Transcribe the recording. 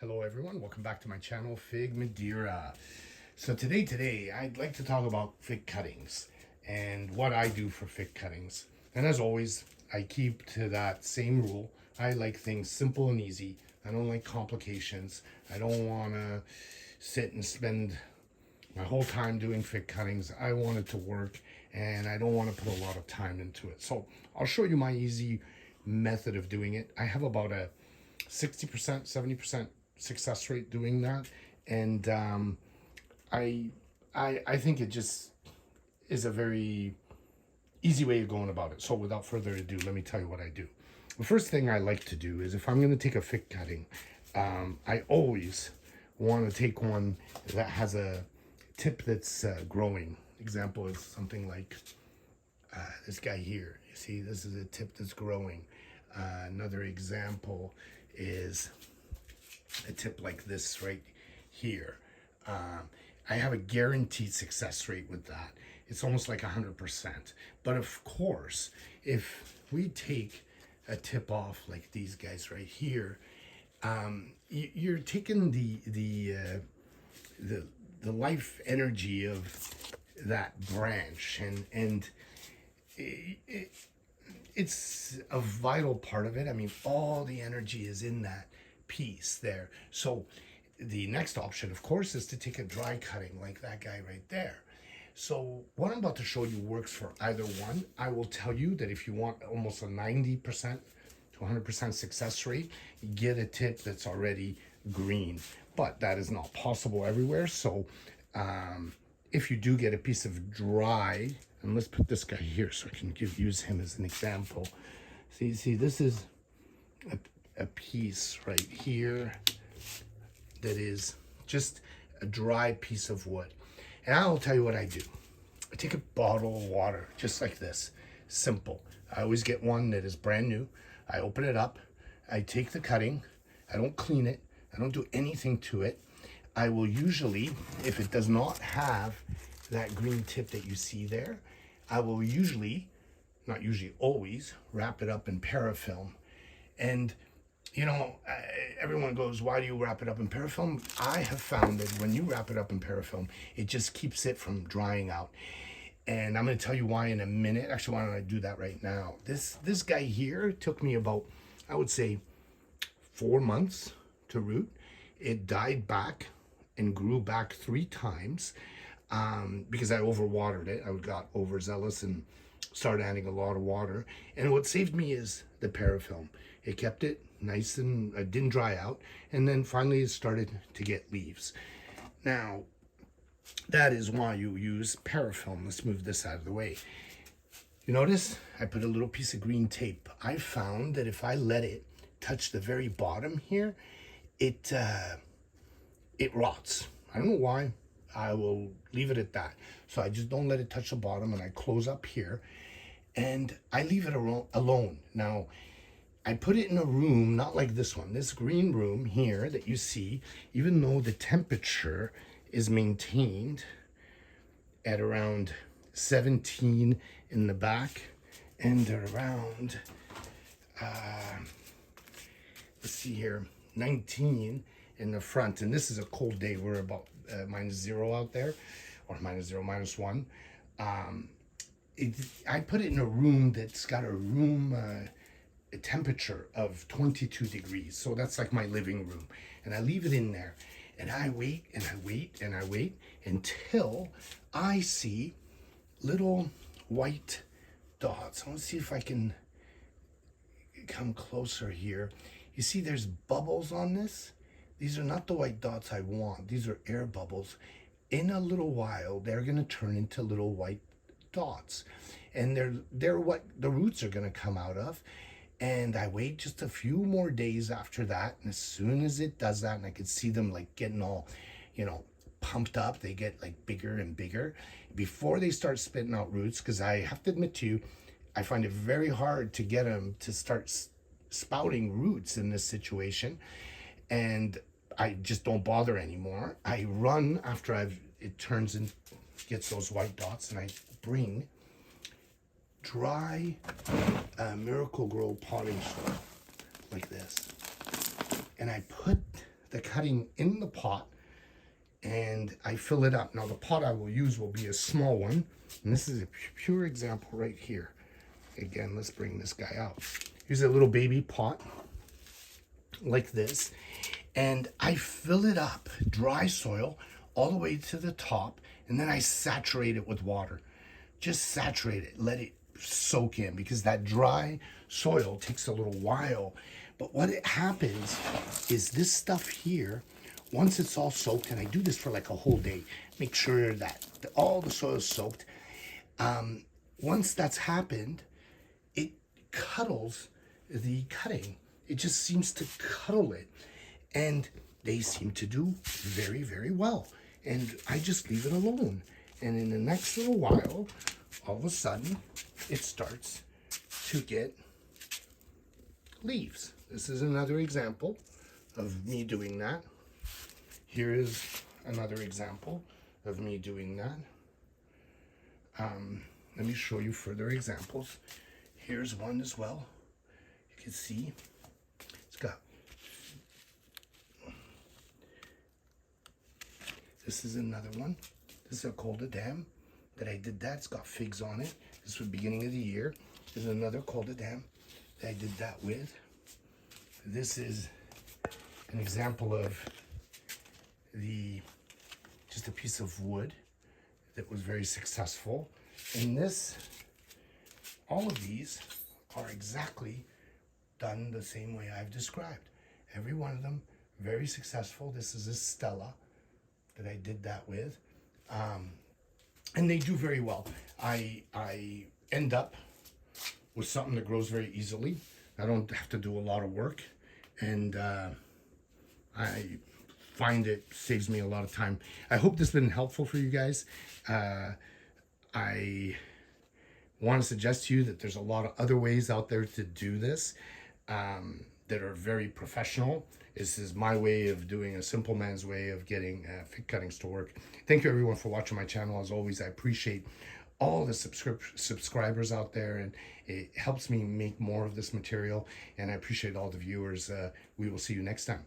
Hello everyone, welcome back to my channel, Fig Madeira. So today I'd like to talk about fig cuttings and what I do for fig cuttings. And as always, I keep to that same rule. I like things simple and easy. I don't like complications. I don't want to sit and spend my whole time doing fig cuttings. I want it to work and I don't want to put a lot of time into it. So I'll show you my easy method of doing it. I have about a 60%, 70% success rate doing that, and I think it just is a very easy way of going about it. So without further ado, let me tell you what I do. The first thing I like to do is if I'm going to take a fig cutting, I always want to take one that has a tip that's growing. Example is something like this guy here. You see, this is a tip that's growing. Another example is a tip like this right here. I have a guaranteed success rate with that. It's almost like 100%. But of course, if we take a tip off like these guys right here, you're taking the life energy of that branch, and it's a vital part of it. I mean, all the energy is in that piece there. So the next option, of course, is to take a dry cutting like that guy right there. So what I'm about to show you works for either one. I will tell you that if you want almost a 90% to 100% success rate, get a tip that's already green. But that is not possible everywhere. So if you do get a piece of dry, and let's put this guy here so I can use him as an example. See, this is a piece right here that is just a dry piece of wood. And I'll tell you what I do. I take a bottle of water, just like this, simple. I always get one that is brand new. I open it up, I take the cutting, I don't clean it, I don't do anything to it. I will usually, if it does not have that green tip that you see there, I will usually, not usually, always, wrap it up in parafilm. And you know, everyone goes, why do you wrap it up in parafilm? I have found that when you wrap it up in parafilm, it just keeps it from drying out. And I'm going to tell you why in a minute. Actually, why don't I do that right now? This guy here took me about, I would say, 4 months to root. It died back and grew back 3 times because I overwatered it. I got overzealous and started adding a lot of water. And what saved me is the parafilm. It kept it nice and didn't dry out, and then finally it started to get leaves. Now, that is why you use parafilm. Let's move this out of the way. You notice I put a little piece of green tape. I found that if I let it touch the very bottom here, it rots. I don't know why. I will leave it at that. So I just don't let it touch the bottom, and I close up here, and I leave it alone. Now, I put it in a room, not like this one, this green room here that you see, even though the temperature is maintained at around 17 in the back and around, let's see here, 19 in the front. And this is a cold day. We're about -0 out there, or -0, -1. I put it in a room that's got a room a temperature of 22 degrees. So that's like my living room. And I leave it in there. And I wait and I wait and I wait until I see little white dots. I want to see if I can come closer here. You see there's bubbles on this. These are not the white dots I want. These are air bubbles. In a little while, they're going to turn into little white dots. And they're what the roots are going to come out of. And I wait just a few more days after that. And as soon as it does that, and I could see them like getting all, pumped up, they get like bigger and bigger before they start spitting out roots. Because I have to admit to you, I find it very hard to get them to start spouting roots in this situation. And I just don't bother anymore. I run after it turns and gets those white dots, and I bring dry Miracle-Gro potting soil like this, and I put the cutting in the pot and I fill it up. Now the pot I will use will be a small one. And this is a pure example right here. Again, let's bring this guy out. Here's a little baby pot like this. And I fill it up, dry soil, all the way to the top. And then I saturate it with water. Just saturate it, let it soak in, because that dry soil takes a little while. But what it happens is this stuff here, once it's all soaked, and I do this for like a whole day, make sure that all the soil is soaked. Once that's happened, it cuddles the cutting. It just seems to cuddle it. And they seem to do very, very well. And I just leave it alone. And in the next little while, all of a sudden, it starts to get leaves. This is another example of me doing that. Here is another example of me doing that. Let me show you further examples. Here's one as well. You can see it's got, this is another one. This is a Coldedam that I did that. It's got figs on it. This was beginning of the year. This is another Coldedam that I did that with. This is an example of just a piece of wood that was very successful. And this, all of these are exactly done the same way I've described. Every one of them very successful. This is a Stella that I did that with. And they do very well. I end up with something that grows very easily. I don't have to do a lot of work. And I find it saves me a lot of time. I hope this has been helpful for you guys. I want to suggest to you that there's a lot of other ways out there to do this that are very professional. This is my way of doing a simple man's way of getting fig cuttings to work. Thank you everyone for watching my channel. As always, I appreciate all the subscribers out there, and it helps me make more of this material, and I appreciate all the viewers. We will see you next time.